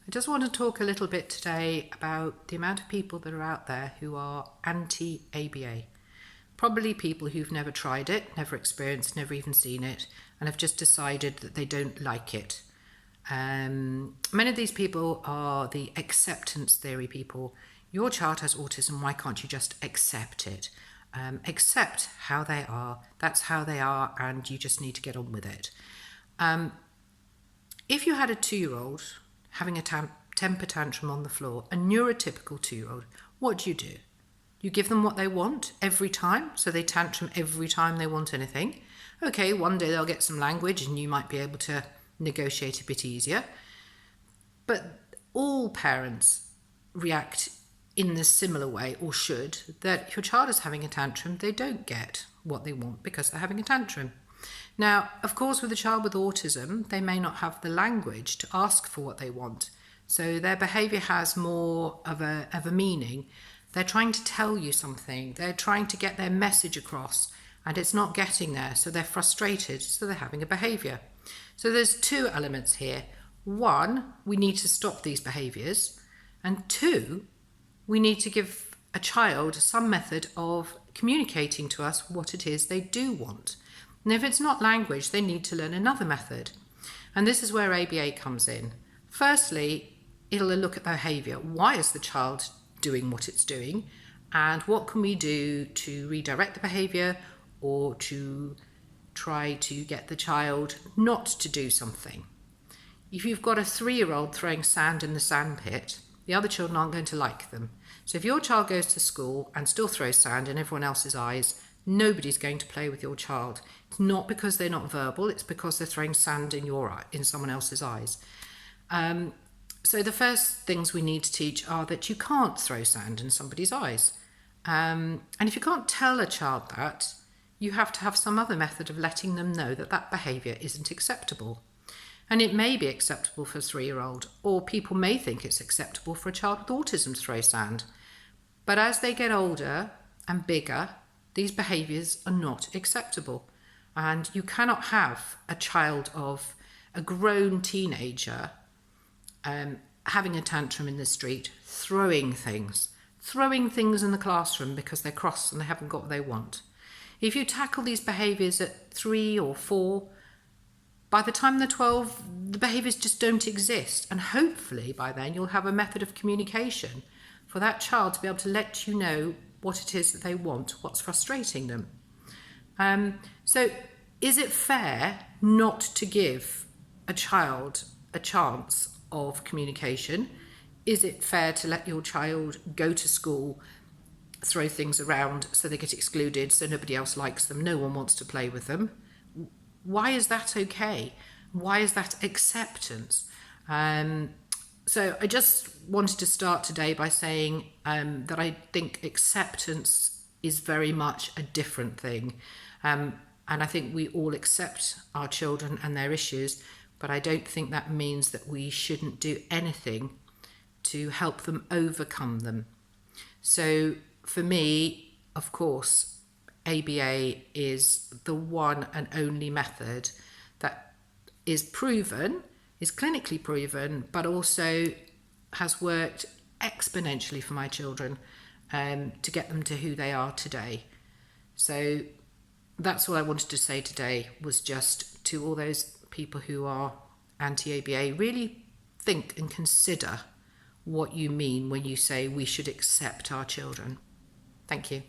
I just want to talk a little bit today about the amount of people that are out there who are anti-ABA. Probably people who've never tried it, never experienced, never even seen it, and have just decided that they don't like it. Many of these people are the acceptance theory people. Your child has autism, why can't you just accept it? Accept how they are, that's how they are, and you just need to get on with it. If you had a 2-year-old having a temper tantrum on the floor, a neurotypical 2-year-old, what do? You give them what they want every time, so they tantrum every time they want anything. Okay, one day they'll get some language and you might be able to negotiate a bit easier. But all parents react in this similar way, or should, that your child is having a tantrum, they don't get what they want because they're having a tantrum. Now, of course, with a child with autism, they may not have the language to ask for what they want. So their behaviour has more of a meaning. They're trying to tell you something. They're trying to get their message across, and it's not getting there. So they're frustrated, so they're having a behaviour. So there's 2 elements here. 1, we need to stop these behaviours. And 2, we need to give a child some method of communicating to us what it is they do want. And if it's not language, they need to learn another method. And this is where ABA comes in. Firstly, it'll look at behaviour. Why is the child doing what it's doing? And what can we do to redirect the behaviour or to try to get the child not to do something? If you've got a 3-year-old throwing sand in the sandpit, the other children aren't going to like them. So if your child goes to school and still throws sand in everyone else's eyes, nobody's going to play with your child. It's not because they're not verbal, it's because they're throwing sand in someone else's eyes. So the first things we need to teach are that you can't throw sand in somebody's eyes. And if you can't tell a child that, you have to have some other method of letting them know that that behaviour isn't acceptable. And it may be acceptable for a 3-year-old, or people may think it's acceptable for a child with autism to throw sand. But as they get older and bigger, these behaviours are not acceptable. And you cannot have a child of a grown teenager having a tantrum in the street, throwing things in the classroom because they're cross and they haven't got what they want. If you tackle these behaviours at 3 or 4, by the time they're 12, the behaviours just don't exist. And hopefully by then you'll have a method of communication for that child to be able to let you know what it is that they want, what's frustrating them. So is it fair not to give a child a chance of communication? Is it fair to let your child go to school, throw things around so they get excluded, so nobody else likes them, no one wants to play with them? Why is that okay? Why is that acceptance? So I just wanted to start today by saying that I think acceptance is very much a different thing. And I think we all accept our children and their issues, but I don't think that means that we shouldn't do anything to help them overcome them. So for me, of course, ABA is the one and only method that is proven, is clinically proven, but also has worked exponentially for my children to get them to who they are today. So that's all I wanted to say today, was just to all those people who are anti-ABA, really think and consider what you mean when you say we should accept our children. Thank you.